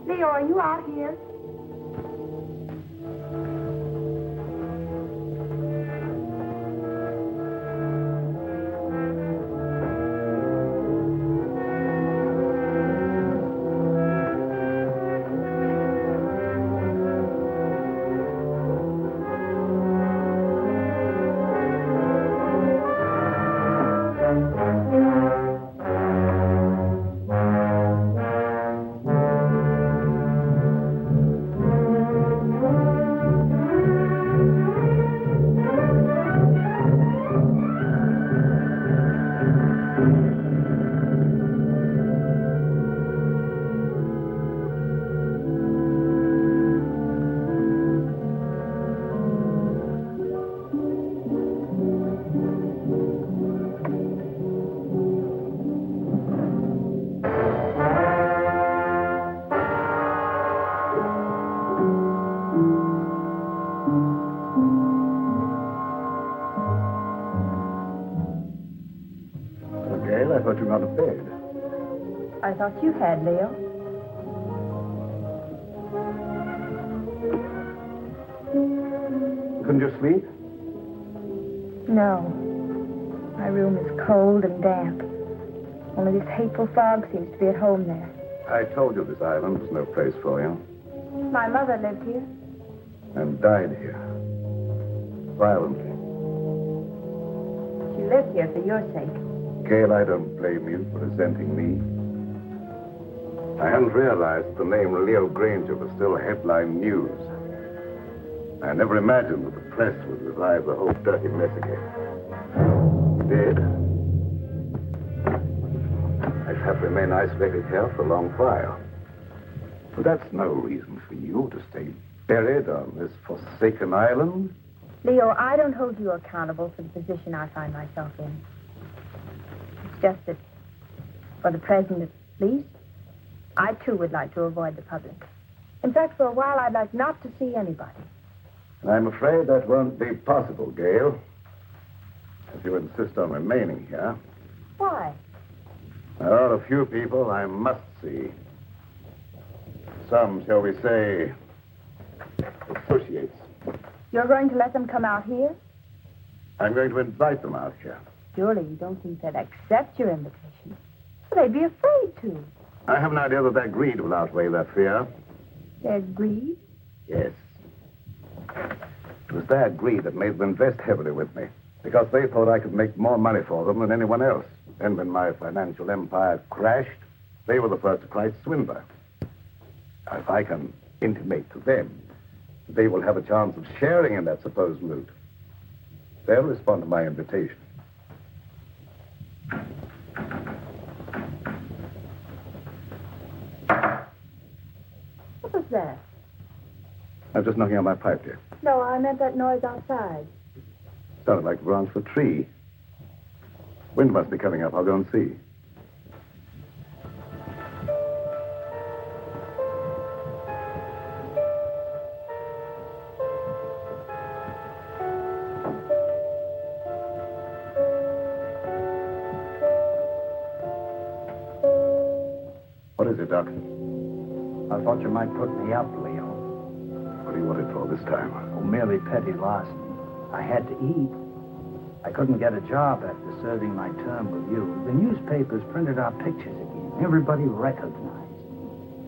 Leo, are you out here? I thought you were out of bed. I thought you had, Leo. Couldn't you sleep? No. My room is cold and damp. Only this hateful fog seems to be at home there. I told you this island was no place for you. My mother lived here. And died here. Violently. She lived here for your sake. Gail, I don't blame you for resenting me. I hadn't realized the name Leo Granger was still headline news. I never imagined that the press would revive the whole dirty mess again. It did. I shall have to remain isolated here for a long while. But that's no reason for you to stay buried on this forsaken island. Leo, I don't hold you accountable for the position I find myself in. It's just that, for the present at least, I too would like to avoid the public. In fact, for a while, I'd like not to see anybody. I'm afraid that won't be possible, Gail. If you insist on remaining here. Why? There are a few people I must see. Some, shall we say, associates. You're going to let them come out here? I'm going to invite them out here. Surely you don't think they'd accept your invitation. Well, they'd be afraid to. I have an idea that their greed will outweigh their fear. Their greed? Yes. It was their greed that made them invest heavily with me, because they thought I could make more money for them than anyone else. And when my financial empire crashed, they were the first to cry swindler. Now, if I can intimate to them that they will have a chance of sharing in that supposed loot, they'll respond to my invitation. that? I'm just knocking on my pipe, dear. No, I meant that noise outside. Sounded like the branch of a tree. Wind must be coming up. I'll go and see. What is it, Doc? I thought you might put me up, Leo. What do you want it for this time? Oh, merely petty larceny. I had to eat. I couldn't get a job after serving my term with you. The newspapers printed our pictures again. Everybody recognized me.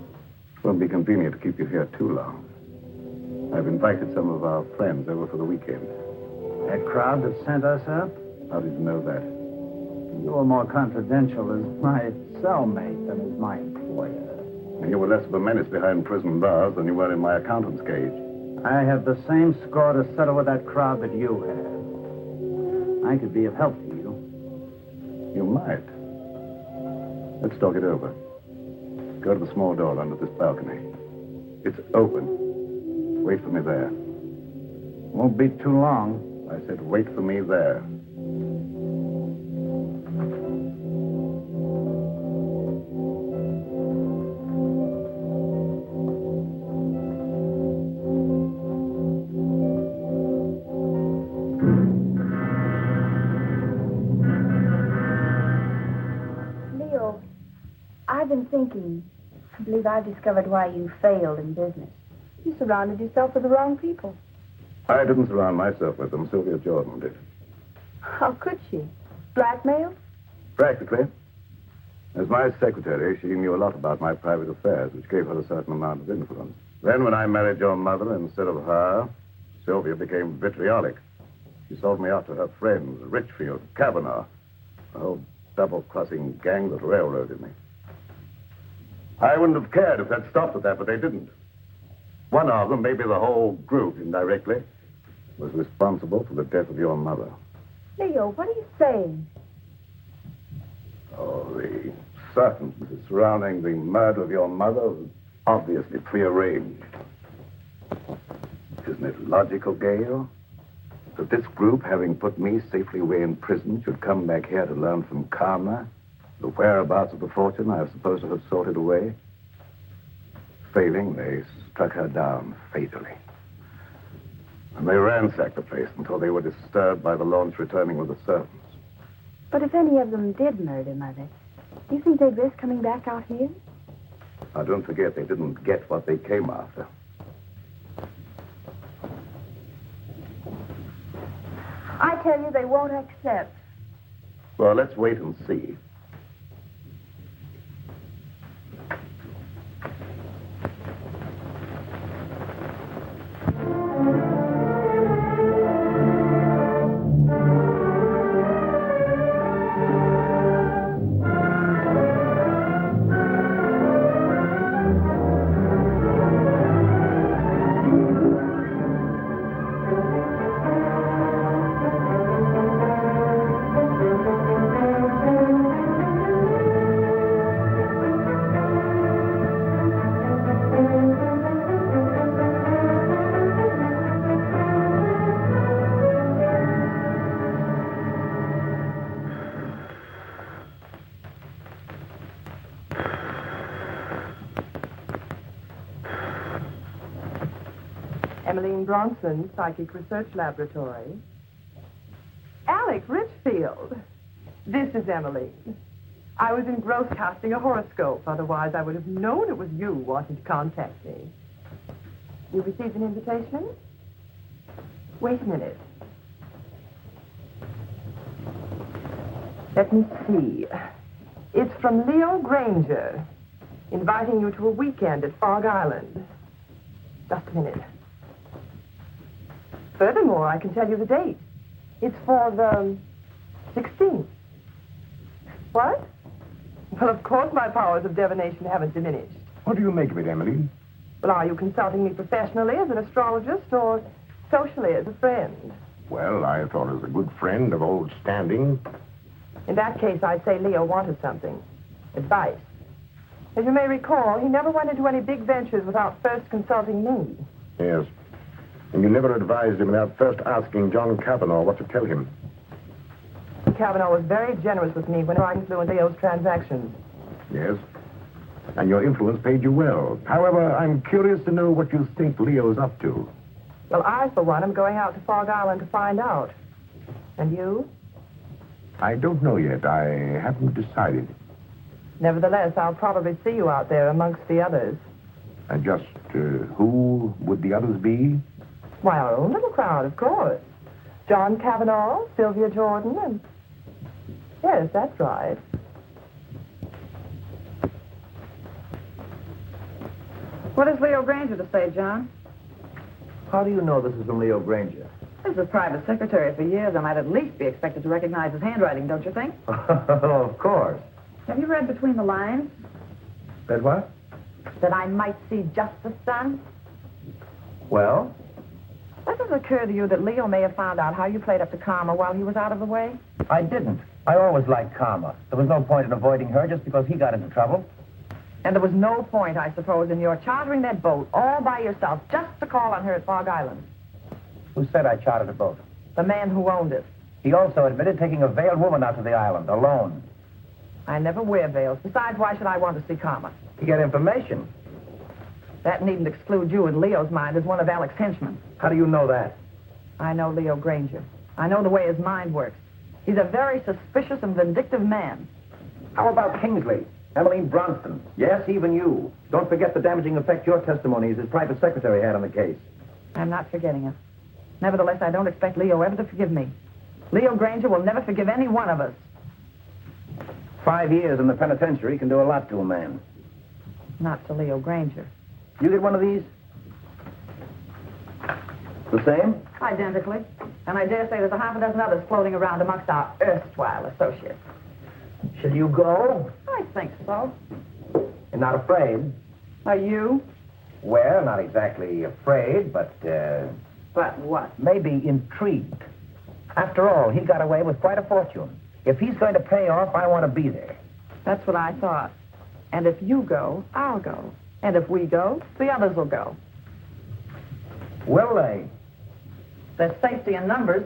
It won't be convenient to keep you here too long. I've invited some of our friends over for the weekend. That crowd that sent us up? How did you know that? You were more confidential as my cellmate than as my employer. You were less of a menace behind prison bars than you were in my accountant's cage. I have the same score to settle with that crowd that you have. I could be of help to you. You might. Let's talk it over. Go to the small door under this balcony. It's open. Wait for me there. Won't be too long. I said wait for me there. Leo, I've been thinking. I believe I've discovered why you failed in business. You surrounded yourself with the wrong people. I didn't surround myself with them. Sylvia Jordan did. How could she? Blackmail? Practically. As my secretary, she knew a lot about my private affairs, which gave her a certain amount of influence. Then when I married your mother instead of her, Sylvia became vitriolic. She sold me out to her friends, Richfield, Kavanaugh, a whole double-crossing gang that railroaded me. I wouldn't have cared if they'd stopped at that, but they didn't. One of them, maybe the whole group indirectly, was responsible for the death of your mother. Leo, what are you saying? Oh, the circumstances surrounding the murder of your mother was obviously prearranged. Isn't it logical, Gail, that this group, having put me safely away in prison, should come back here to learn from Karma the whereabouts of the fortune I was supposed to have sorted away? Failing, they struck her down fatally. And they ransacked the place until they were disturbed by the launch returning with the servants. But if any of them did murder Mother, do you think they'd risk coming back out here? Now, don't forget, they didn't get what they came after. I tell you, they won't accept. Well, let's wait and see. Emmeline Bronson, Psychic Research Laboratory. Alec Richfield. This is Emmeline. I was engrossed casting a horoscope. Otherwise, I would have known it was you wanting to contact me. You received an invitation? Wait a minute. Let me see. It's from Leo Granger, inviting you to a weekend at Fog Island. Just a minute. Furthermore, I can tell you the date. It's for the 16th. What? Well, of course my powers of divination haven't diminished. What do you make of it, Emily? Well, are you consulting me professionally as an astrologist or socially as a friend? Well, I thought as a good friend of old standing. In that case, I'd say Leo wanted something. Advice. As you may recall, he never went into any big ventures without first consulting me. Yes. And you never advised him without first asking John Kavanaugh what to tell him. Kavanaugh was very generous with me when I influenced Leo's transactions. Yes. And your influence paid you well. However, I'm curious to know what you think Leo's up to. Well, I, for one, am going out to Fog Island to find out. And you? I don't know yet. I haven't decided. Nevertheless, I'll probably see you out there amongst the others. And just who would the others be? Why, our own little crowd, of course. John Kavanaugh, Sylvia Jordan, and... Yes, that's right. What has Leo Granger to say, John? How do you know this is from Leo Granger? As a private secretary for years, I might at least be expected to recognize his handwriting, don't you think? Of course. Have you read between the lines? That what? That I might see justice done? Well? Does it occur to you that Leo may have found out how you played up to Karma while he was out of the way? I didn't. I always liked Karma. There was no point in avoiding her just because he got into trouble. And there was no point, I suppose, in your chartering that boat all by yourself just to call on her at Fog Island. Who said I chartered a boat? The man who owned it. He also admitted taking a veiled woman out to the island, alone. I never wear veils. Besides, why should I want to see Karma? To get information. That needn't exclude you in Leo's mind as one of Alec's henchmen. How do you know that? I know Leo Granger. I know the way his mind works. He's a very suspicious and vindictive man. How about Kingsley? Emmeline Bronston? Yes, even you. Don't forget the damaging effect your testimony as his private secretary had on the case. I'm not forgetting it. Nevertheless, I don't expect Leo ever to forgive me. Leo Granger will never forgive any one of us. 5 years in the penitentiary can do a lot to a man. Not to Leo Granger. You get one of these? The same? Identically. And I dare say there's a half a dozen others floating around amongst our erstwhile associates. Shall you go? I think so. You're not afraid? Are you? Well, not exactly afraid, but, But what? maybe intrigued. After all, he got away with quite a fortune. If he's going to pay off, I want to be there. That's what I thought. And if you go, I'll go. And if we go, the others will go. Will they? There's safety in numbers.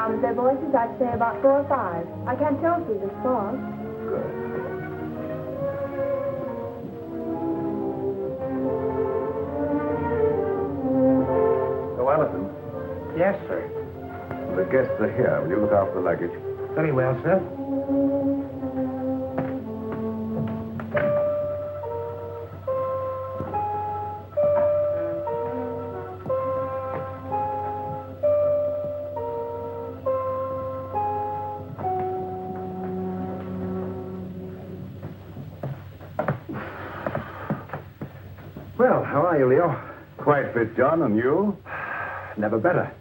sound of their voices, I'd say about 4 or 5. I can't tell through this fog. Good. So, Allison, Yes, sir. the guests are here. Will you look after the luggage? Very well, sir. Well, how are you, Leo? Quite fit, John, and you? Never better.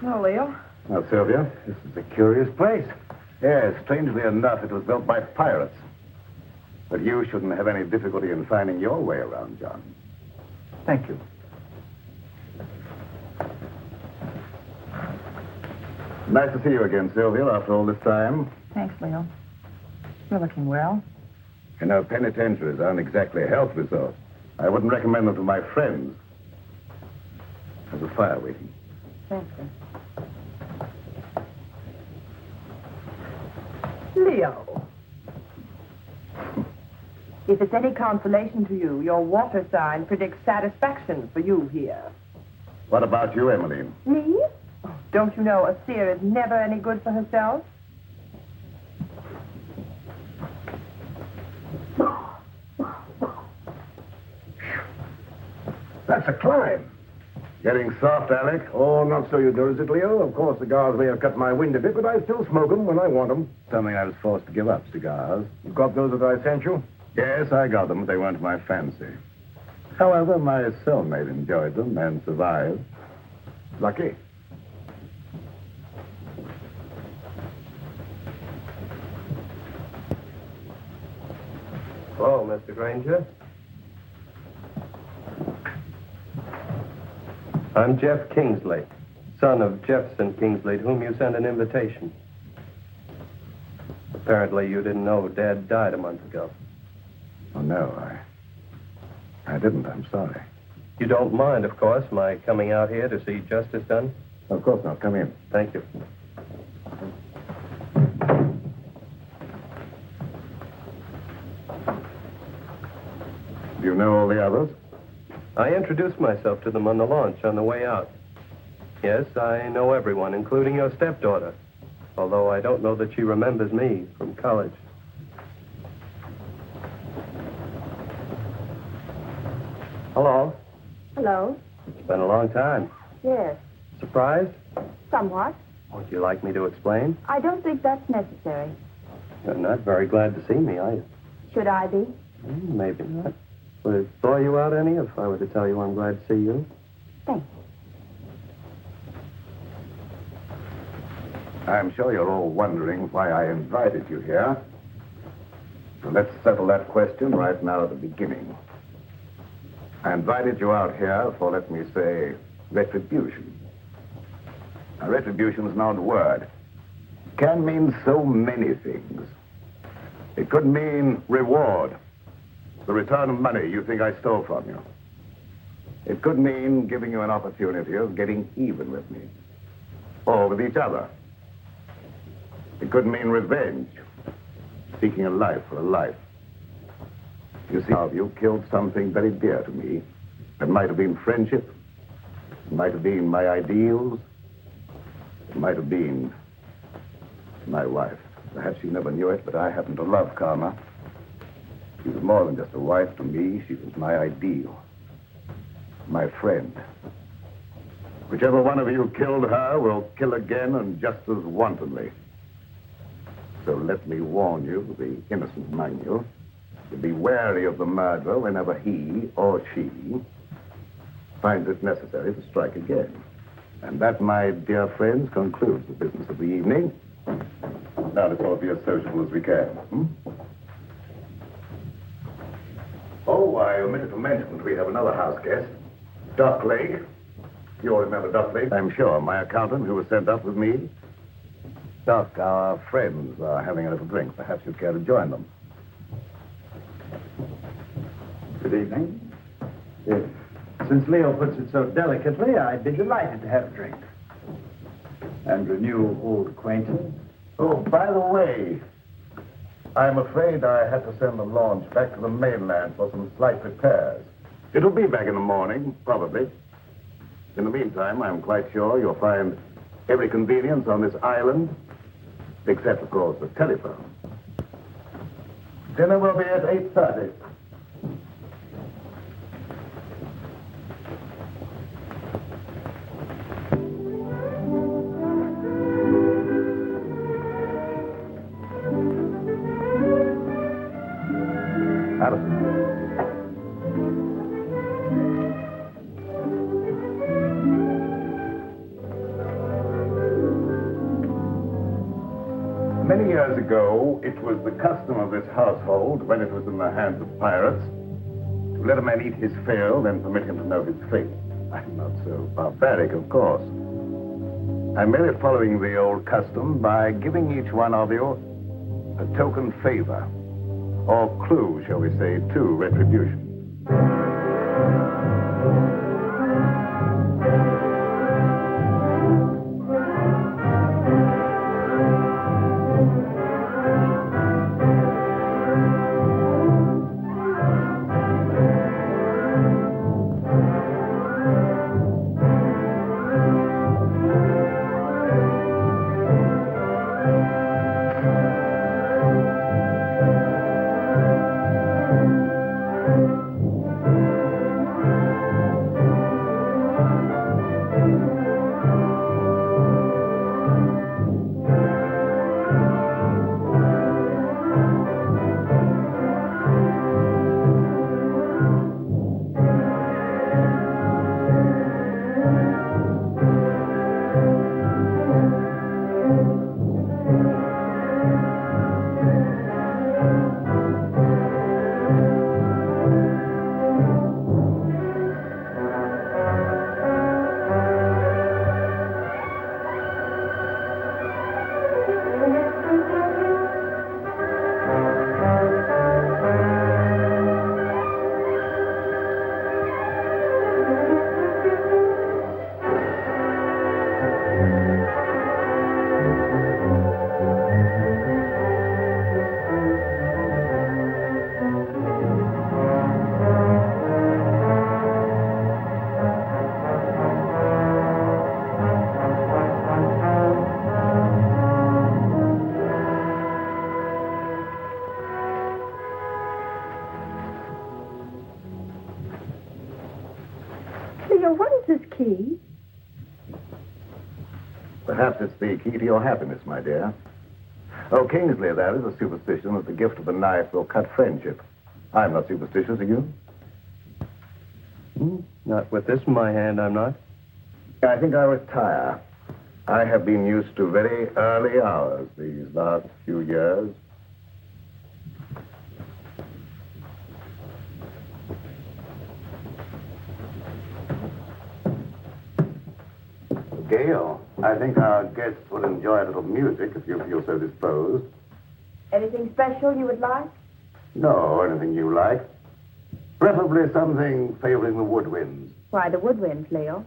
Hello, Leo. Now, Sylvia? This is a curious place. Yes, strangely enough, it was built by pirates. But you shouldn't have any difficulty in finding your way around, John. Thank you. Nice to see you again, Sylvia, after all this time. Thanks, Leo. You're looking well. You know, penitentiaries aren't exactly health resorts. I wouldn't recommend them to my friends. There's a fire waiting. Thanks, sir. Leo. If it's any consolation to you, your water sign predicts satisfaction for you here. What about you, Emmeline? Me? Oh, don't you know a seer is never any good for herself? That's a climb. Getting soft, Alec? Oh, not so you notice it, Leo. Of course, cigars may have cut my wind a bit, but I still smoke them when I want them. Something I was forced to give up, cigars. You got those that I sent you? Yes, I got them, but they weren't to my fancy. However, my cellmate enjoyed them and survived. Lucky. Hello, Mr. Granger. I'm Jeff Kingsley, son of Jefferson Kingsley, to whom you sent an invitation. Apparently you didn't know Dad died a month ago. Oh, no, I didn't. I'm sorry. You don't mind, of course, my coming out here to see justice done? Of course not. Come in. Thank you. Do you know all the others? I introduced myself to them on the launch on the way out. Yes, I know everyone, including your stepdaughter, although I don't know that she remembers me from college. Hello. Hello? It's been a long time. Yes. Surprised? Somewhat. Would you like me to explain? I don't think that's necessary. You're not very glad to see me, are you? Should I be? Maybe not. Would it bore you out any if I were to tell you I'm glad to see you? Thanks. I'm sure you're all wondering why I invited you here. So let's settle that question right now at the beginning. I invited you out here for, let me say, retribution. Now, retribution is an odd word. It can mean so many things. It could mean reward, the return of money you think I stole from you. It could mean giving you an opportunity of getting even with me, or with each other. It could mean revenge, seeking a life for a life. You see, you killed something very dear to me. It might have been friendship. It might have been my ideals. It might have been my wife. Perhaps you never knew it, but I happen to love Karma. She was more than just a wife to me. She was my ideal, my friend. Whichever one of you killed her will kill again and just as wantonly. So let me warn you, the innocent among you, to be wary of the murderer whenever he or she finds it necessary to strike again. And that, my dear friends, concludes the business of the evening. Now let's all be as sociable as we can. Oh, I omitted to mention that we have another house guest, Doc Lake. You all remember Doc Lake, I'm sure, my accountant who was sent up with me. Doc, our friends are having a little drink. Perhaps you'd care to join them. Good evening. Since Leo puts it so delicately, I'd be delighted to have a drink. And renew old acquaintance. Oh, by the way, I'm afraid I had to send the launch back to the mainland for some slight repairs. It'll be back in the morning, probably. In the meantime, I'm quite sure you'll find every convenience on this island, except, of course, the telephone. Dinner will be at 8:30. Many years ago, it was the custom of this household, when it was in the hands of pirates, to let a man eat his fill, then permit him to know his fate. I'm not so barbaric, of course. I'm merely following the old custom by giving each one of you a token favor, or clue, shall we say, to retribution. Leo, what is this key? Perhaps it's the key to your happiness, my dear. Oh, Kingsley, there is a superstition that the gift of a knife will cut friendship. I'm not superstitious, are you? Not with this in my hand, I'm not. I think I'll retire. I have been used to very early hours these last few years. Gail, I think our guests will enjoy a little music if you feel so disposed. Anything special you would like? No, anything you like. Preferably something favoring the woodwinds. Why, the woodwinds, Leo.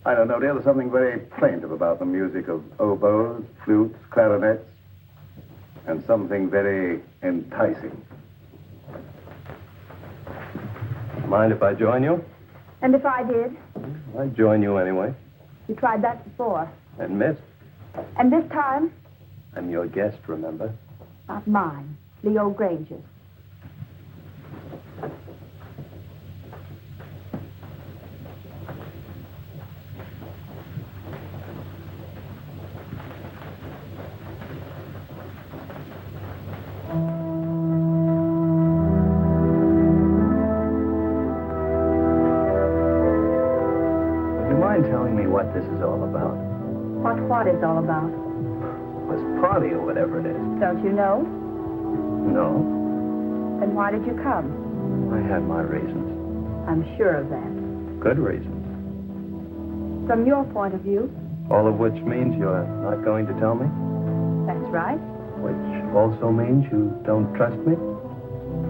I don't know, dear. There's something very plaintive about the music of oboes, flutes, clarinets, and something very enticing. Mind if I join you? And if I did? I'd join you anyway. You tried that before. And missed. And this time? I'm your guest, remember? Not mine. Leo Granger's. Telling me what this is all about. What is all about? This party or whatever it is. Don't you know? No, Then why did you come? I had my reasons. I'm sure of that. Good reasons. From your point of view, All of which means you're not going to tell me? that's right. Which also means you don't trust me?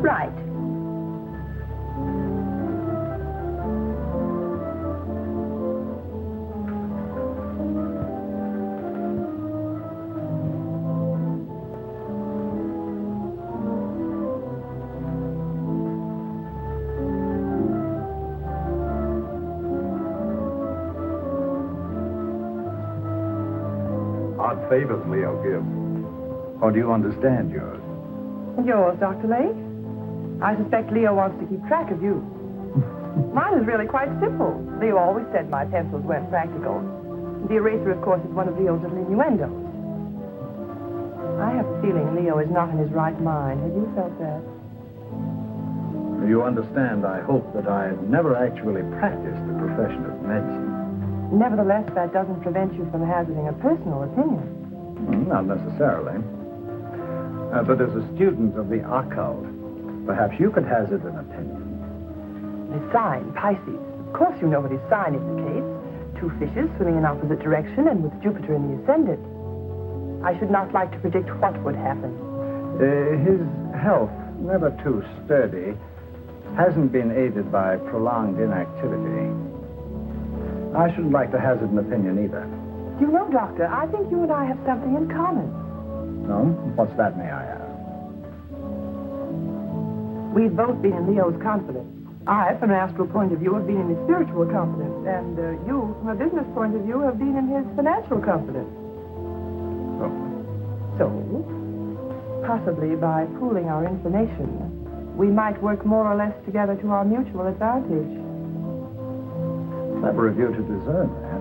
Right. what favors Leo gives. Or do you understand yours? Yours, Dr. Lake? I suspect Leo wants to keep track of you. Mine is really quite simple. Leo always said my pencils weren't practical. The eraser, of course, is one of Leo's little innuendos. I have a feeling Leo is not in his right mind. Have you felt that? You understand, I hope, that I've never actually practiced the profession of medicine. Nevertheless, that doesn't prevent you from hazarding a personal opinion. Not necessarily. But as a student of the occult, perhaps you could hazard an opinion. The sign, Pisces. Of course you know what his sign indicates. 2 fishes swimming in opposite direction and with Jupiter in the ascendant. I should not like to predict what would happen. His health, never too sturdy, hasn't been aided by prolonged inactivity. I shouldn't like to hazard an opinion either. You know, Doctor, I think you and I have something in common. No? What's that, may I ask? We've both been in Leo's confidence. I, from an astral point of view, have been in his spiritual confidence. And you, from a business point of view, have been in his financial confidence. Oh. So, possibly by pooling our information, we might work more or less together to our mutual advantage. Clever of you to discern that.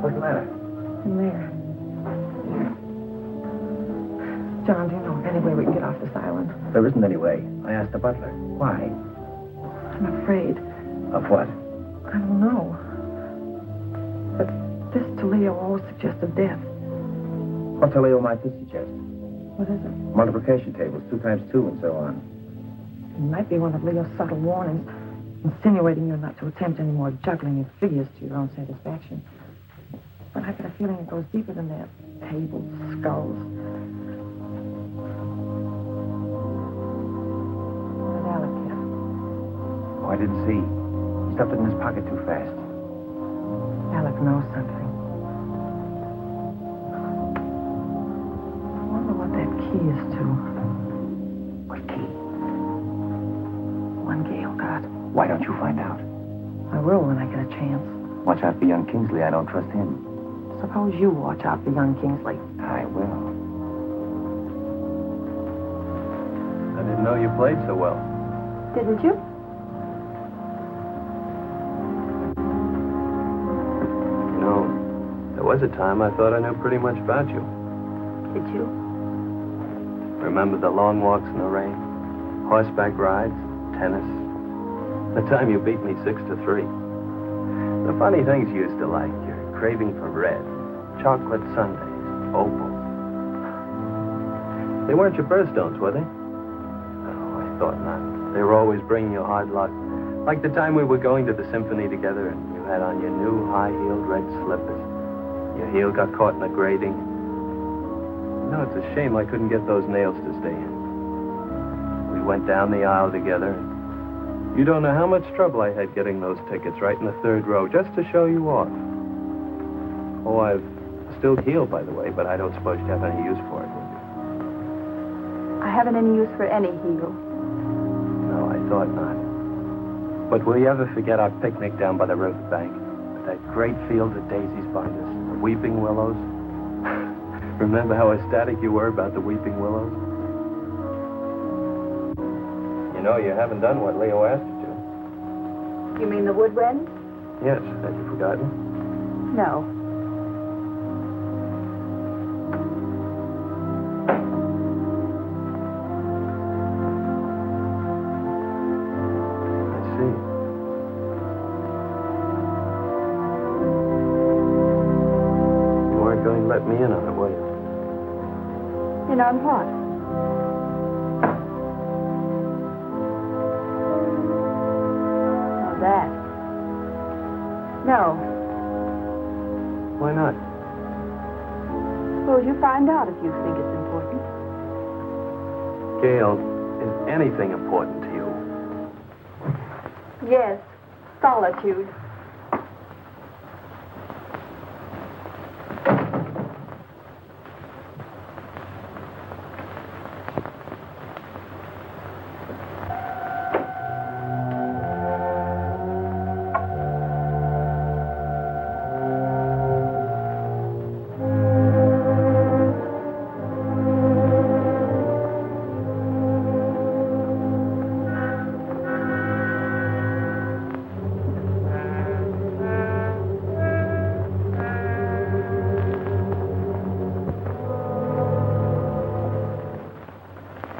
What's the matter? In there. John, do you know of any way we can get off this island? There isn't any way. I asked the butler. Why? I'm afraid. Of what? I don't know. But this to Leo always suggested death. What to Leo might this suggest? What is it? Multiplication tables, 2 times 2, and so on. It might be one of Leo's subtle warnings, insinuating you're not to attempt any more juggling of figures to your own satisfaction. But I get a feeling it goes deeper than that. Tables, skulls. What did Alec get? Oh, I didn't see. He stuffed it in his pocket too fast. Alec knows something. I wonder what that key is to. What key? One Gail got. Why don't you find out? I will when I get a chance. Watch out for young Kingsley. I don't trust him. Suppose you watch out for young Kingsley. I will. I didn't know you played so well. Didn't you? You know, there was a time I thought I knew pretty much about you. Did you? Remember the long walks in the rain? Horseback rides? Tennis? The time you beat me 6-3. The funny things you used to like. Your craving for red. Chocolate sundaes. Opal. They weren't your birthstones, were they? Oh, I thought not. They were always bringing you hard luck. Like the time we were going to the symphony together and you had on your new high-heeled red slippers. Your heel got caught in the grating. You know, it's a shame I couldn't get those nails to stay in. We went down the aisle together. You don't know how much trouble I had getting those tickets right in the 3rd row just to show you off. Oh, I've still healed, by the way, but I don't suppose you have any use for it, would you? I haven't any use for any heel. No, I thought not. But will you ever forget our picnic down by the riverbank? With that great field of daisies behind us, the weeping willows? Remember how ecstatic you were about the weeping willows? You know, you haven't done what Leo asked you to. You mean the woodwind? Yes, have you forgotten? No. I see. You weren't going to let me in on it, were you? In on what? Oh, that. No. Why not? Suppose you find out if you think it's Gail, is anything important to you? Yes, solitude.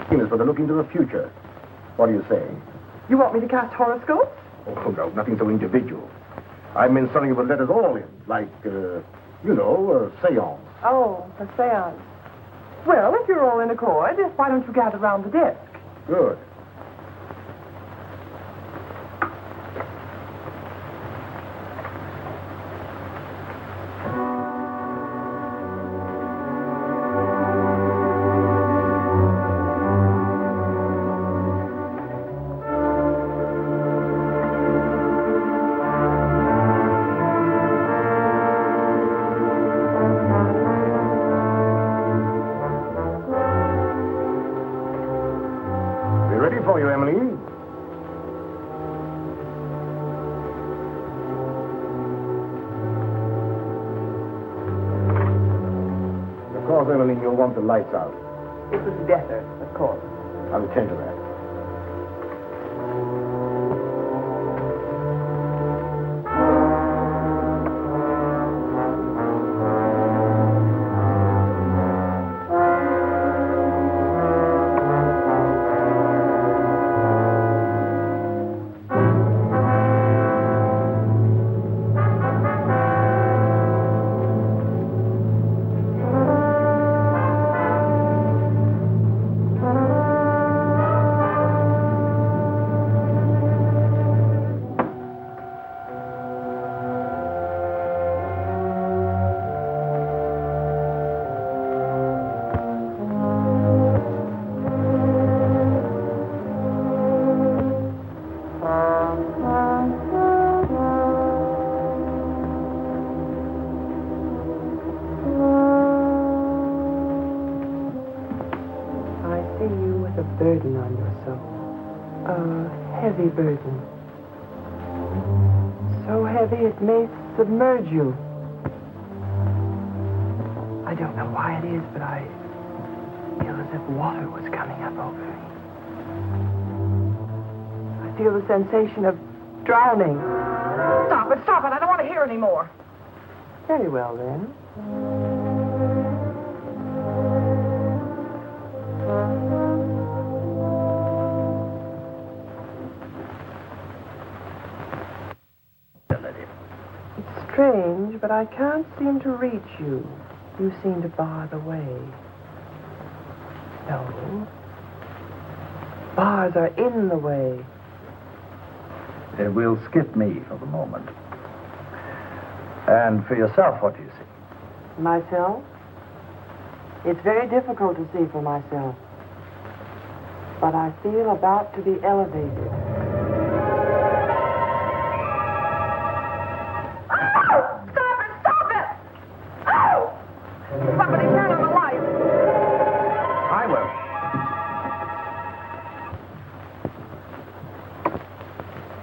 Is for the look into the future. What do you say? You want me to cast horoscopes? Oh, no, nothing so individual. I meant something that would let us all in, like, a seance. Oh, a seance. Well, if you're all in accord, why don't you gather round the desk? Good. For you, Emmeline. Of course, Emmeline, you'll want the lights out. It was better, of course. I'll attend to that. Burden on your soul. A heavy burden. So heavy it may submerge you. I don't know why it is, but I feel as if water was coming up over me. I feel the sensation of drowning. Stop it, stop it. I don't want to hear any more. Very well, then. Strange, but I can't seem to reach you. You seem to bar the way. No. Bars are in the way. We'll skip me for the moment. And for yourself, what do you see? Myself? It's very difficult to see for myself. But I feel about to be elevated.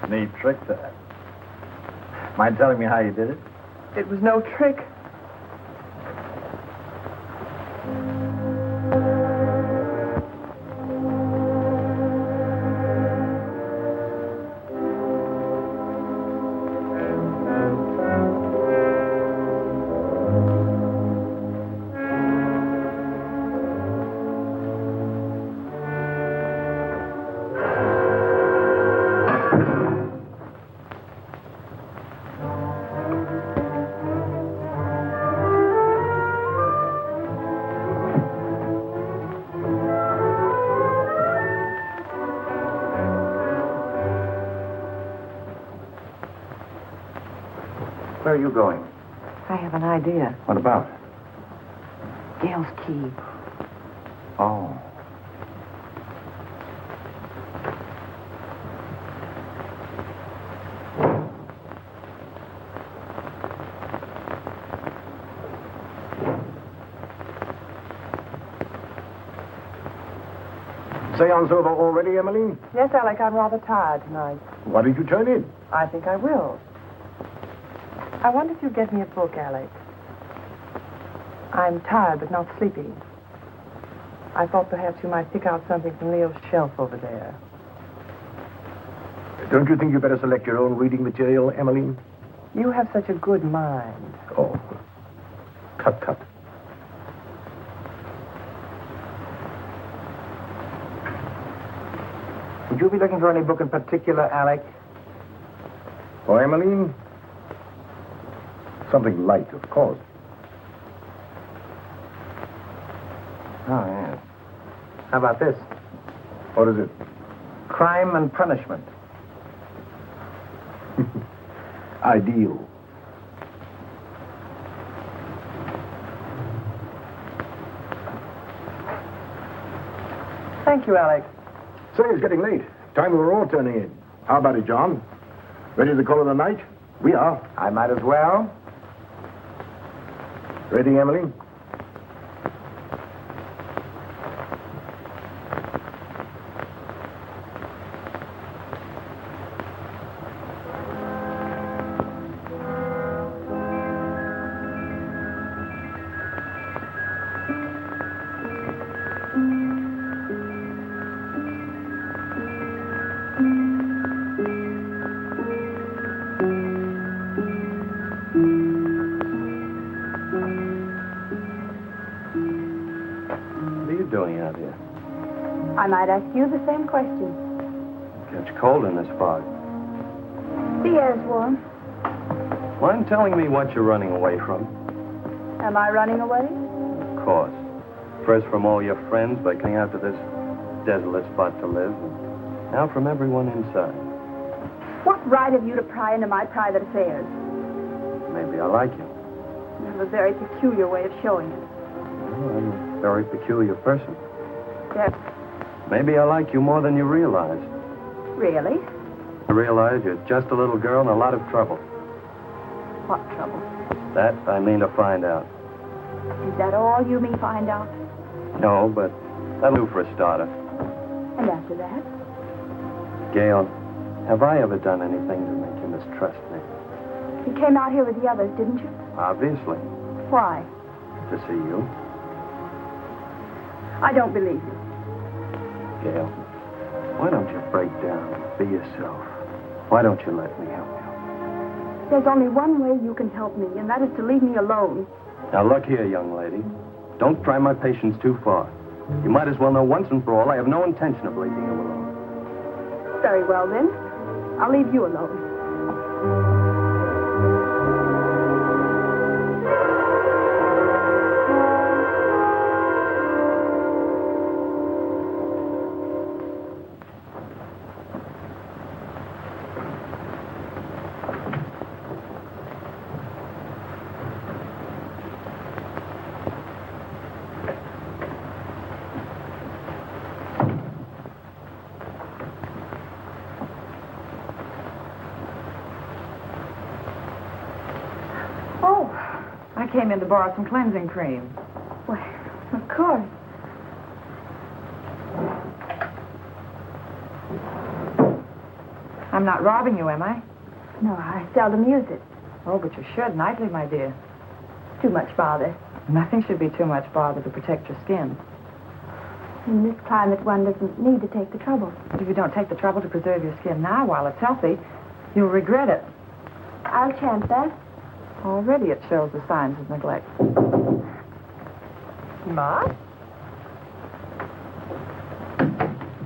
Neat trick, that. Mind telling me how you did it? It was no trick. Where are you going? I have an idea. What about? Gail's key. Oh. Seance over already, Emmeline? Yes, Alec, I'm rather tired tonight. Why did you turn in? I think I will. I wonder if you'd get me a book, Alec. I'm tired but not sleepy. I thought perhaps you might pick out something from Leo's shelf over there. Don't you think you better select your own reading material, Emmeline? You have such a good mind. Oh. Cut. Would you be looking for any book in particular, Alec? For Emmeline? Something light, of course. Oh, yes. How about this? What is it? Crime and Punishment. Ideal. Thank you, Alec. Say, it's getting late. Time we were all turning in. How about it, John? Ready to call it a night? We are. I might as well. Ready, Emily? I might ask you the same question. Gets cold in this fog. The air's warm. Mind telling me what you're running away from? Am I running away? Of course. First from all your friends by coming out to this desolate spot to live, and now from everyone inside. What right have you to pry into my private affairs? Maybe I like you. You have a very peculiar way of showing it. Well, I'm a very peculiar person. Yes. Maybe I like you more than you realize. Really? I realize you're just a little girl in a lot of trouble. What trouble? That I mean to find out. Is that all you mean find out? No, but that'll do for a starter. And after that? Gail, have I ever done anything to make you mistrust me? You came out here with the others, didn't you? Obviously. Why? To see you. I don't believe you. Gail, why don't you break down and be yourself? Why don't you let me help you? There's only one way you can help me, and that is to leave me alone. Now, look here, young lady. Don't try my patience too far. You might as well know once and for all I have no intention of leaving you alone. Very well, then. I'll leave you alone. I came in to borrow some cleansing cream. Well, of course. I'm not robbing you, am I? No, I seldom use it. Oh, but you should nightly, my dear. Too much bother. Nothing should be too much bother to protect your skin. In this climate, one doesn't need to take the trouble. But if you don't take the trouble to preserve your skin now while it's healthy, you'll regret it. I'll chance that. Already it shows the signs of neglect. Ma?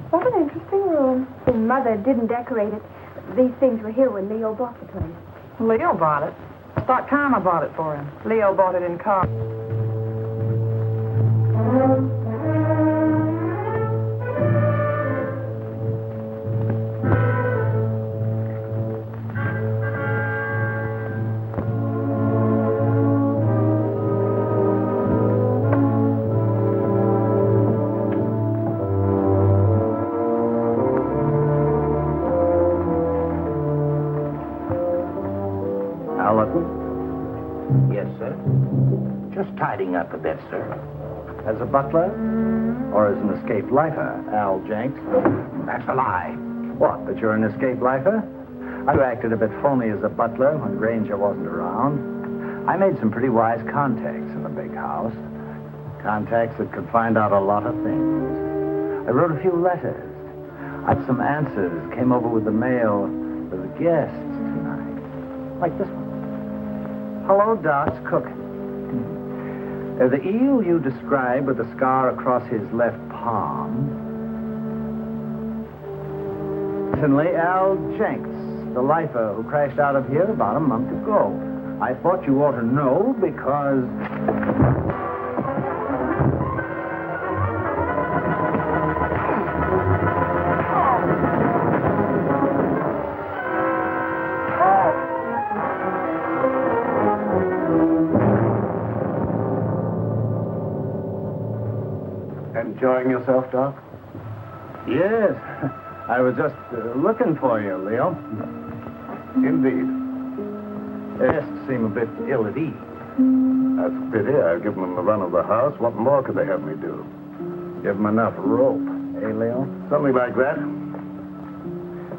What an interesting room. His mother didn't decorate it. These things were here when Leo bought the place. Leo bought it. I thought Karma bought it for him. Leo bought it in car. Yes, sir. Just tidying up a bit, sir. As a butler? Or as an escaped lifer, Al Jenks. That's a lie. What, that you're an escaped lifer? I acted a bit phony as a butler when Granger wasn't around. I made some pretty wise contacts in the big house. Contacts that could find out a lot of things. I wrote a few letters. I had some answers. Came over with the mail for the guests tonight. Like this one. Hello, Doc. It's cooking. The eel you described with the scar across his left palm. Recently, Al Jenks, the lifer who crashed out of here about a month ago. I thought you ought to know because... Enjoying yourself, Doc? Yes. I was just looking for you, Leo. Indeed. Guests seem a bit ill at ease. That's a pity. I've given them the run of the house. What more could they have me do? Give them enough rope, eh, Leo? Something like that.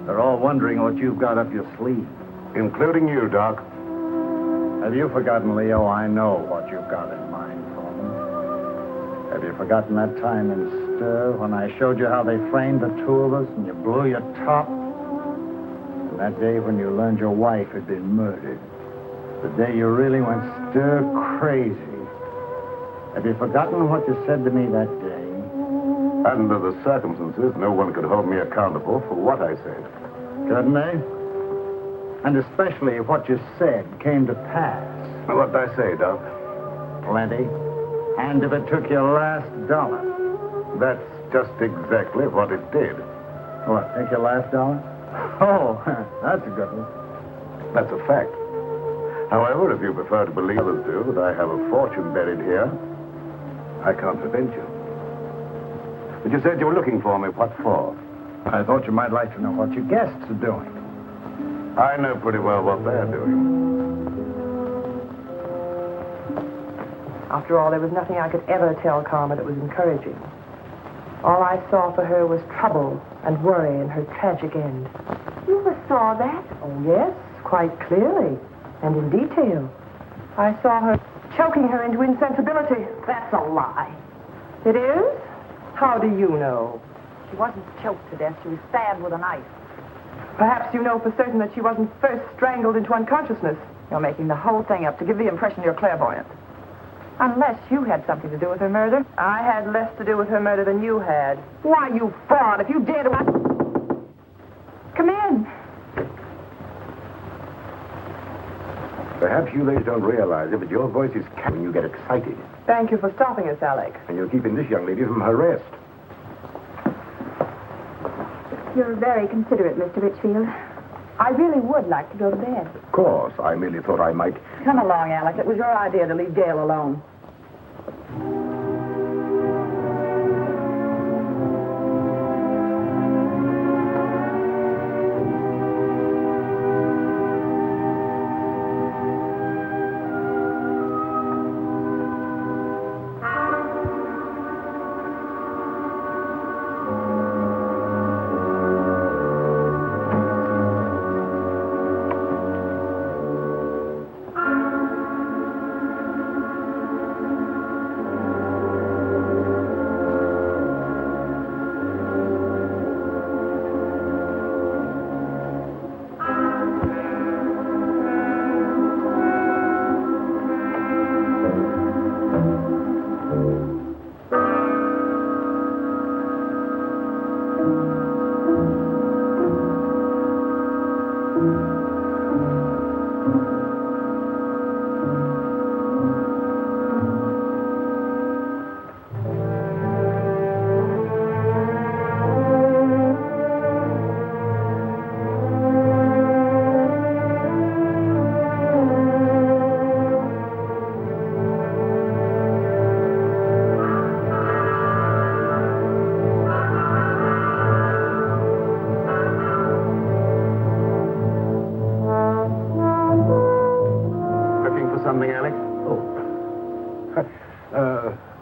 They're all wondering what you've got up your sleeve. Including you, Doc. Have you forgotten, Leo? I know what you've got in mind for me. Have you forgotten that time in Stir when I showed you how they framed the two of us and you blew your top? And that day when you learned your wife had been murdered. The day you really went stir crazy. Have you forgotten what you said to me that day? Under the circumstances, no one could hold me accountable for what I said. Couldn't they? And especially if what you said came to pass. What did I say, Doc? Plenty. And if it took your last dollar. That's just exactly what it did. What, take your last dollar? Oh, that's a good one. That's a fact. However, if you prefer to believe others do that I have a fortune buried here, I can't prevent you. But you said you were looking for me. What for? I thought you might like to know what your guests are doing. I know pretty well what they're doing. After all, there was nothing I could ever tell Karma that was encouraging. All I saw for her was trouble and worry and her tragic end. You foresaw that? Oh, yes, quite clearly. And in detail. I saw her choking her into insensibility. That's a lie. It is? How do you know? She wasn't choked to death. She was stabbed with a knife. Perhaps you know for certain that she wasn't first strangled into unconsciousness. You're making the whole thing up to give the impression you're clairvoyant. Unless you had something to do with her murder. I had less to do with her murder than you had. Why, you fraud, if you dare to... Come in. Perhaps you ladies don't realize it, but your voice is when you get excited. Thank you for stopping us, Alec. And you're keeping this young lady from her rest. You're very considerate, Mr. Richfield. I really would like to go to bed. Of course, I merely thought I might... Come along, Alec. It was your idea to leave Gail alone.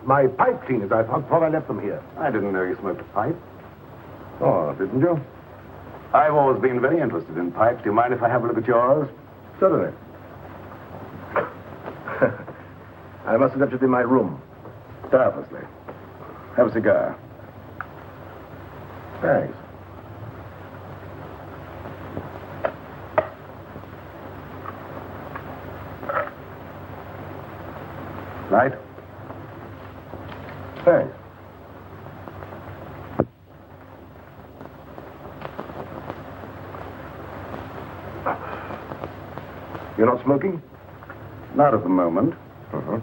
My pipe cleaners. I thought I left them here. I didn't know you smoked a pipe. Oh, didn't you? I've always been very interested in pipes. Do you mind if I have a look at yours? Certainly. I must have left it in my room. Doubtlessly. Have a cigar. Thanks. Light? Thanks. You're not smoking? Not at the moment. Uh-huh.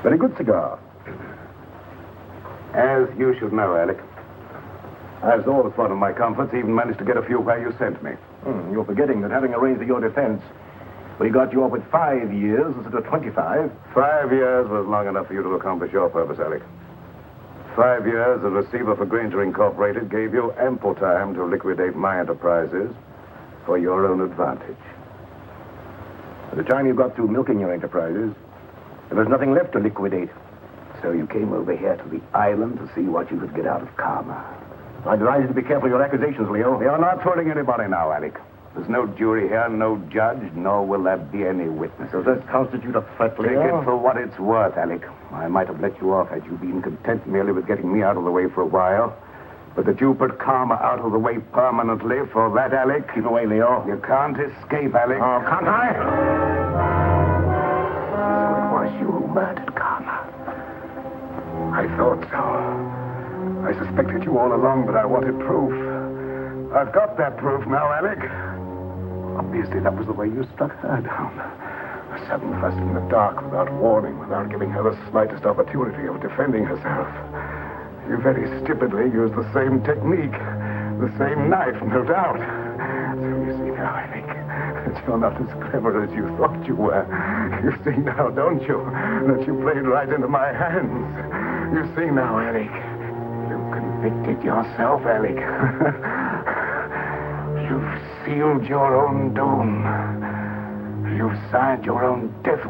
Very good cigar. As you should know, Alec, I've always thought of my comforts, even managed to get a few where you sent me. You're forgetting that having arranged your defense, we got you off with 5 years instead of 25. 5 years was long enough for you to accomplish your purpose, Alec. 5 years as receiver for Granger Incorporated gave you ample time to liquidate my enterprises for your own advantage. By the time you got through milking your enterprises, there was nothing left to liquidate. So you came over here to the island to see what you could get out of Karma. I advise you to be careful of your accusations, Leo. You're not fooling anybody now, Alec. There's no jury here, no judge, nor will there be any witnesses. Does that constitute a threat, Take Leo? it for what it's worth, Alec. I might have let you off had you been content merely with getting me out of the way for a while. But that you put Karma out of the way permanently, for that, Alec... Keep away, Leo. You can't escape, Alec. Oh, can't I? So it was you who murdered Karma. I thought so. I suspected you all along, but I wanted proof. I've got that proof now, Alec. Obviously, that was the way you struck her down. A sudden fuss in the dark, without warning, without giving her the slightest opportunity of defending herself. You very stupidly used the same technique, the same knife, no doubt. So you see now, Alec, that you're not as clever as you thought you were. You see now, don't you, that you played right into my hands. You see now, Alec. You convicted yourself, Alec. You've sealed your own doom. You've signed your own death.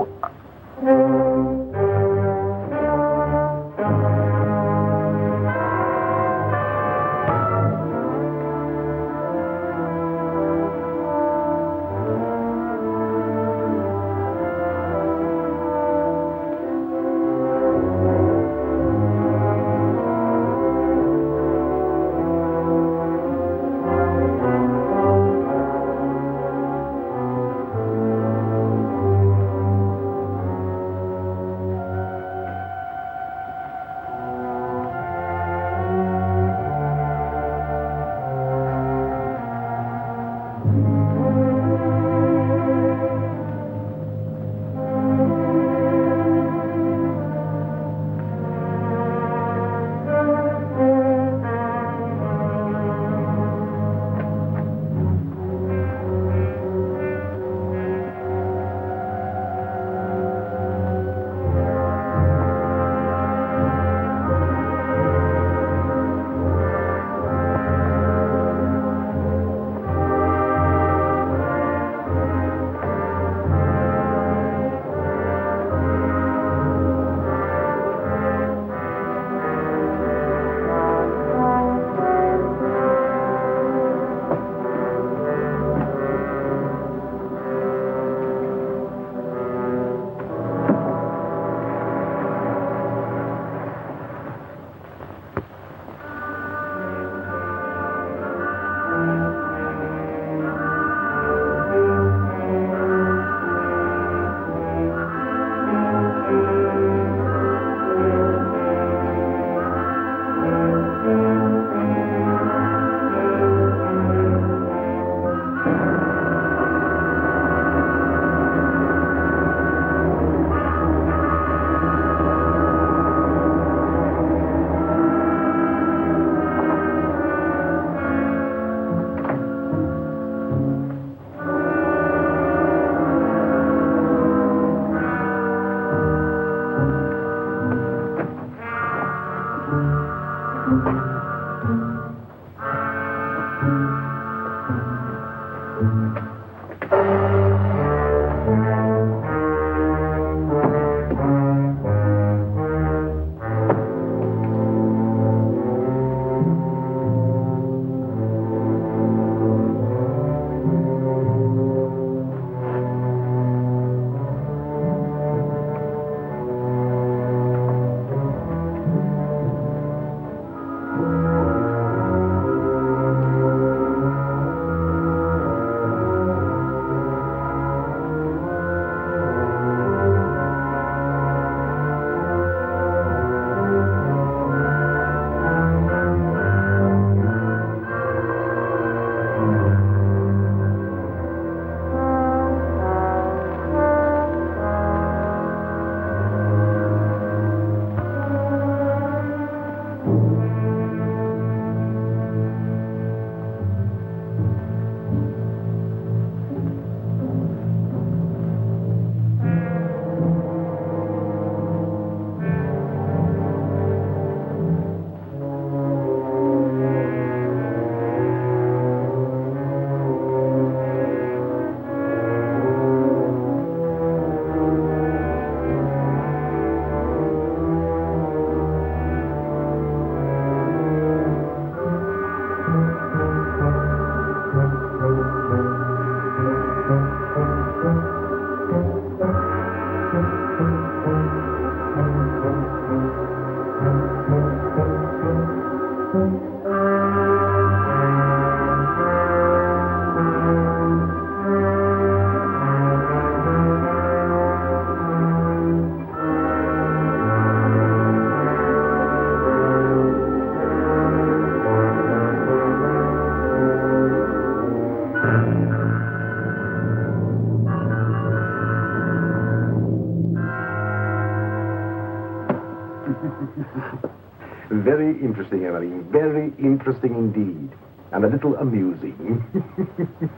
Very interesting, Emmeline. Very interesting indeed. And a little amusing.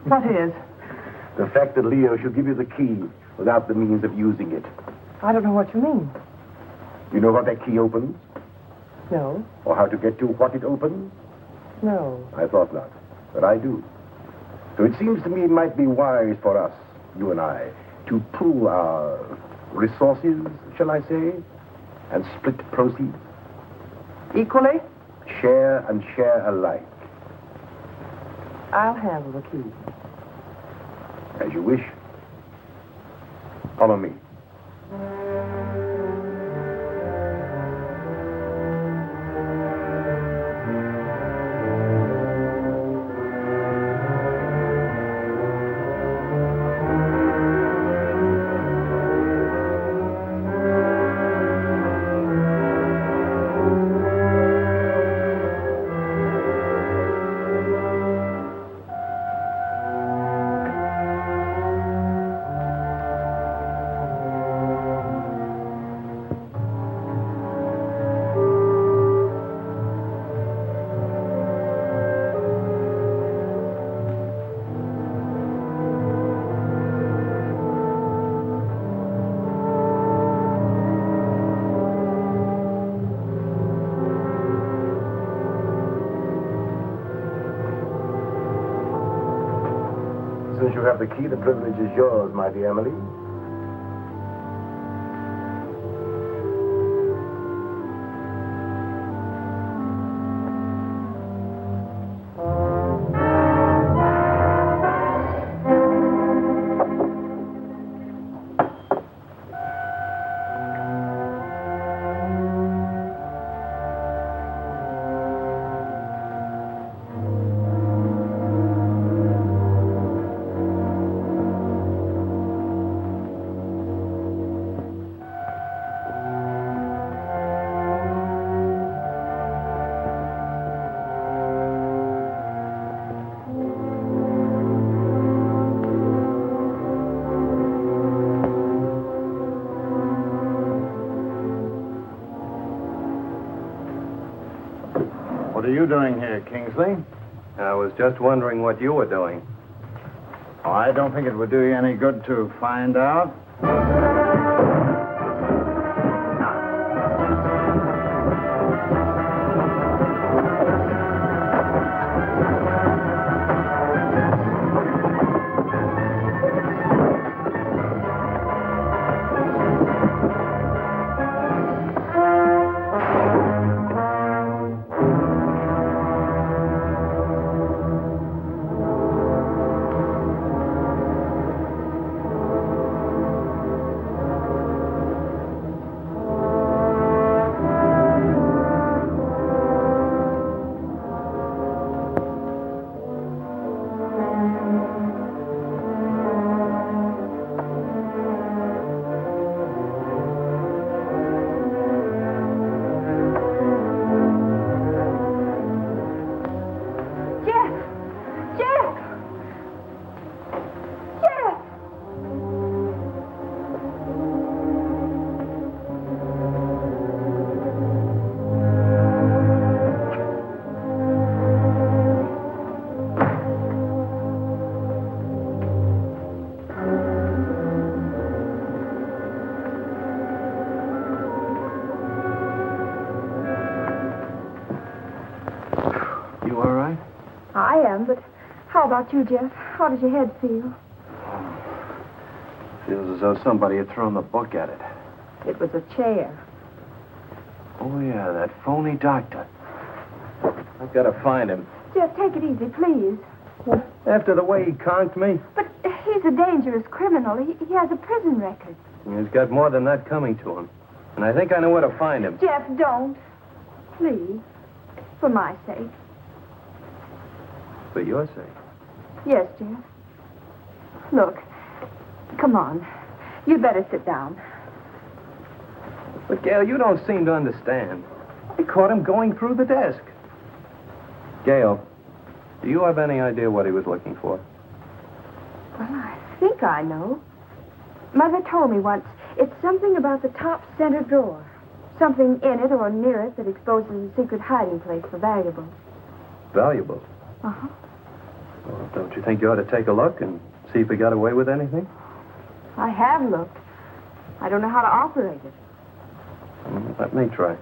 What is? The fact that Leo should give you the key without the means of using it. I don't know what you mean. You know what that key opens? No. Or how to get to what it opens? No. I thought not. But I do. So it seems to me it might be wise for us, you and I, to pool our resources, shall I say, and split proceeds. Equally? Share and share alike. I'll handle the key. As you wish. Follow me. Since you have the key, the privilege is yours, my dear Emily. What are you doing here, Kingsley? I was just wondering what you were doing. Oh, I don't think it would do you any good to find out. But how about you, Jeff? How does your head feel? Feels as though somebody had thrown the book at it. It was a chair. Oh, yeah, that phony doctor. I've got to find him. Jeff, take it easy, please. After the way he conked me? But he's a dangerous criminal. He has a prison record. He's got more than that coming to him. And I think I know where to find him. Jeff, don't. Please. For my sake. For your sake? Yes, Jeff. Look, come on. You'd better sit down. But, Gail, you don't seem to understand. I caught him going through the desk. Gail, do you have any idea what he was looking for? Well, I think I know. Mother told me once. It's something about the top center drawer. Something in it or near it that exposes a secret hiding place for valuables. Valuable. Uh-huh. Well, don't you think you ought to take a look and see if we got away with anything? I have looked. I don't know how to operate it. Let me try.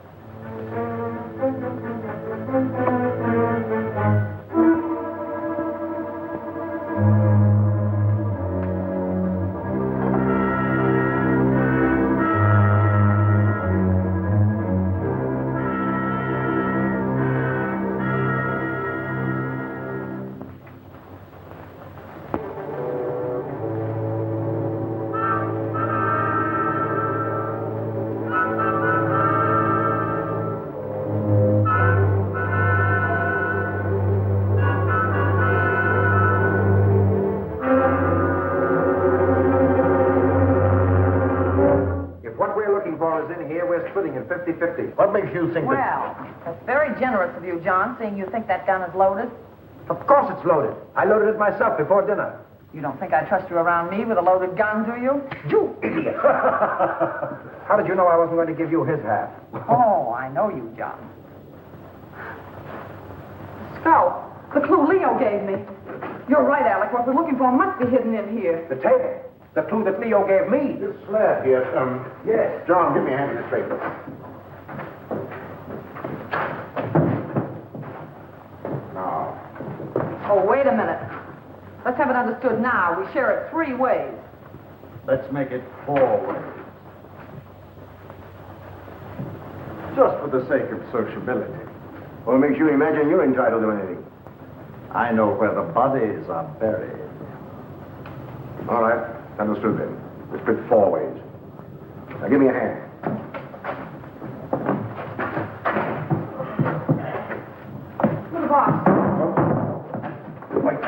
Splitting it 50-50. What makes you think Well, that's very generous of you, John, seeing you think that gun is loaded. Of course it's loaded. I loaded it myself before dinner. You don't think I trust you around me with a loaded gun, do you? You idiot! How did you know I wasn't going to give you his half? Oh, I know you, John. Scout, the clue Leo gave me. You're right, Alec. What we're looking for must be hidden in here. The table. The clue that Leo gave me. This slab here, Yes. John, give me a hand with this paper. Now. Oh, wait a minute. Let's have it understood now. We share it 3 ways. Let's make it 4 ways. Just for the sake of sociability. What makes you imagine you're entitled to anything? I know where the bodies are buried. All right. Understood then. We split 4 ways. Now give me a hand. Little box. Wait.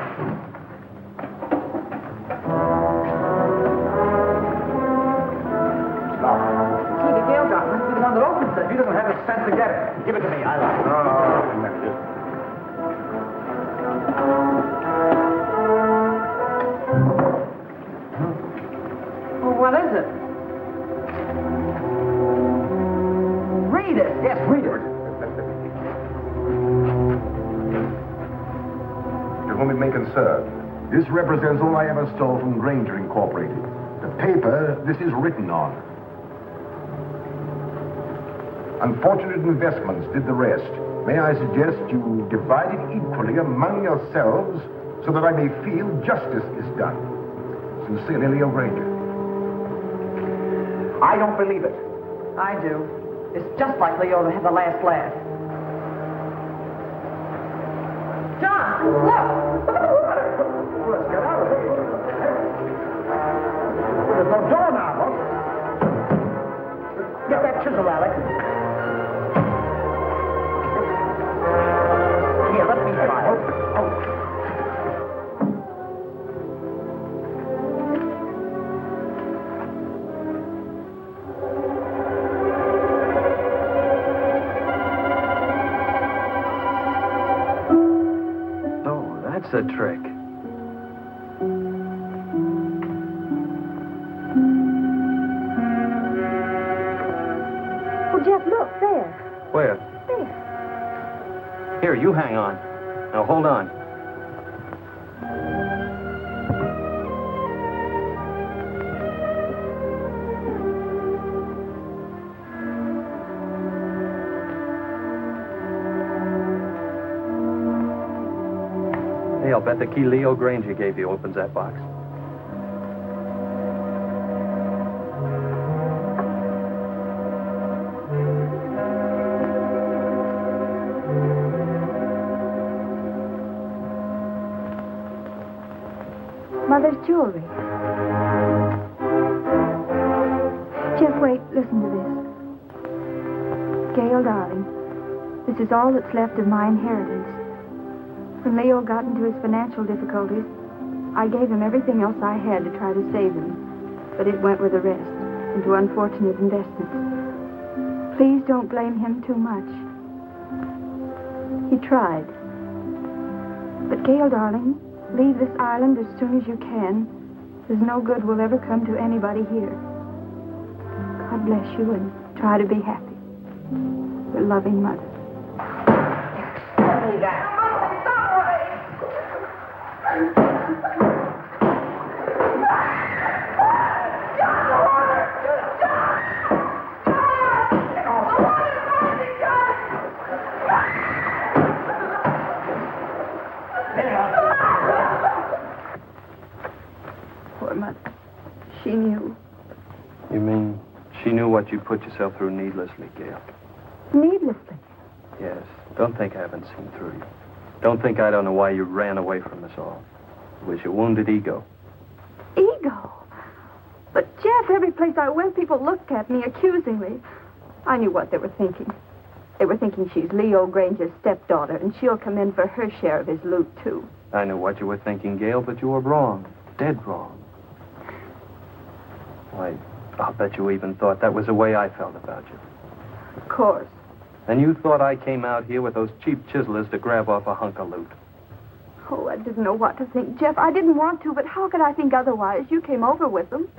Key to Gale got must be the one that opens it. He doesn't have the sense to get it. Give it to me. I like it. Oh, manager. What is it? Read it. Yes, read it. To whom it may concern, this represents all I ever stole from Granger Incorporated. The paper this is written on. Unfortunate investments did the rest. May I suggest you divide it equally among yourselves so that I may feel justice is done. Sincerely, Leo Granger. I don't believe it. I do. It's just like Leo to have the last laugh. John, look! Look at the water! Let's get out of here. There's no door now, look. Get that chisel, Alec. Here, let me try it. That's a trick. Oh, Jeff, look, there. Where? There. Here, you hang on. Now, hold on. Hey, I'll bet the key Leo Granger gave you opens that box. Mother's jewelry. Jeff, wait, listen to this. Gail, darling, this is all that's left of my inheritance. When Leo got into his financial difficulties, I gave him everything else I had to try to save him. But it went with the rest, into unfortunate investments. Please don't blame him too much. He tried. But Gail, darling, leave this island as soon as you can. There's no good will ever come to anybody here. God bless you and try to be happy. Your loving mother. Poor mother. She knew. You mean she knew what you put yourself through needlessly, Gail? Needlessly. Yes. Don't think I haven't seen through you. Don't think I don't know why you ran away from us all. It was your wounded ego. Ego? But, Jeff, every place I went, people looked at me accusingly. I knew what they were thinking. They were thinking she's Leo Granger's stepdaughter, and she'll come in for her share of his loot, too. I knew what you were thinking, Gail, but you were wrong. Dead wrong. Why, I'll bet you even thought that was the way I felt about you. Of course. And you thought I came out here with those cheap chiselers to grab off a hunk of loot. Oh, I didn't know what to think, Jeff. I didn't want to, but how could I think otherwise? You came over with them.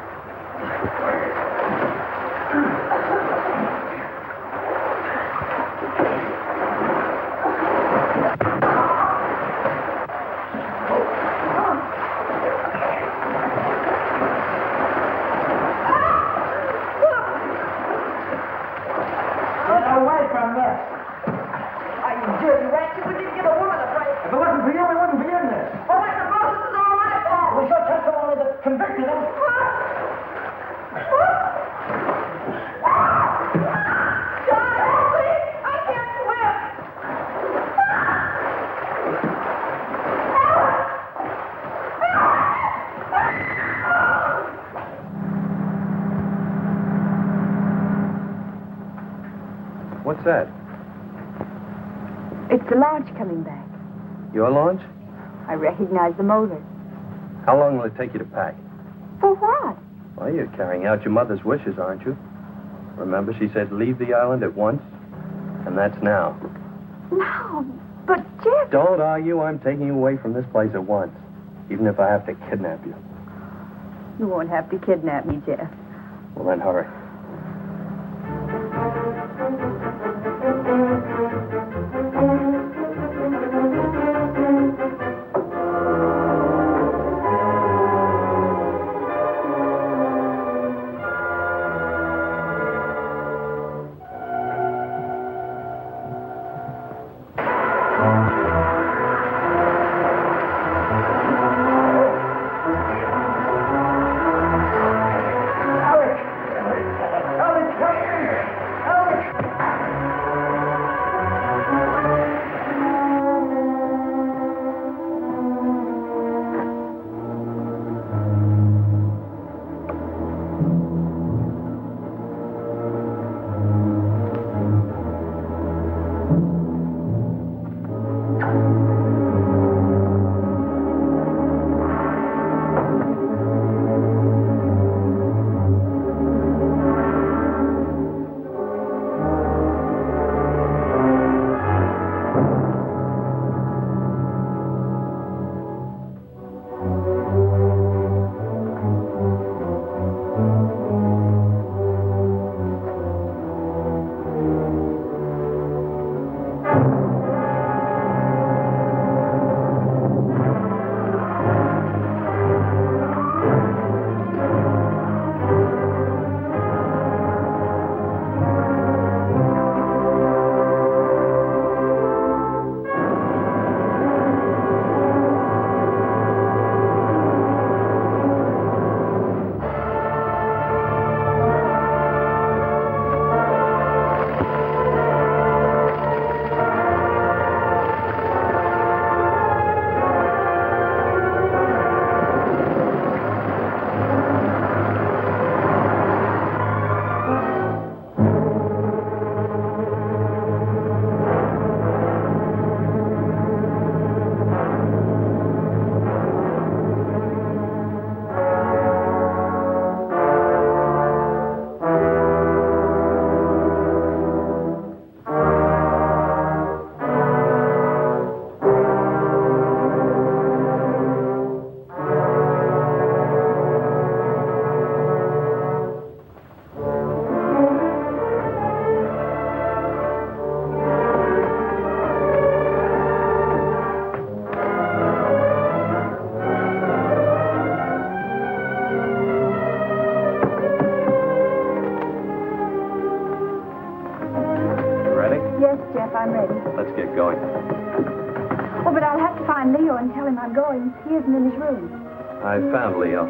What's that? It's the launch coming back. Your launch? I recognize the motor. How long will it take you to pack? For what? Well, you're carrying out your mother's wishes, aren't you? Remember, she said leave the island at once? And that's now. No, but Jeff... Don't argue. I'm taking you away from this place at once. Even if I have to kidnap you. You won't have to kidnap me, Jeff. Well, then hurry. if I'm ready. Let's get going. Oh, but I'll have to find Leo and tell him I'm going. He isn't in his room. I found Leo.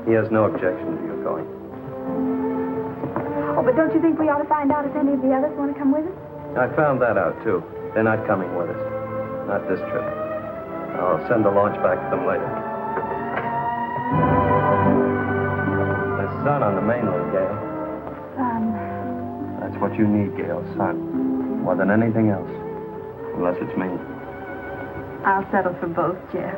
He has no objection to your going. Oh, but don't you think we ought to find out if any of the others want to come with us? I found that out, too. They're not coming with us. Not this trip. I'll send the launch back to them later. There's sun on the mainland, Gail. That's what you need, Gail, sun. More than anything else. Unless it's me. I'll settle for both, Jeff.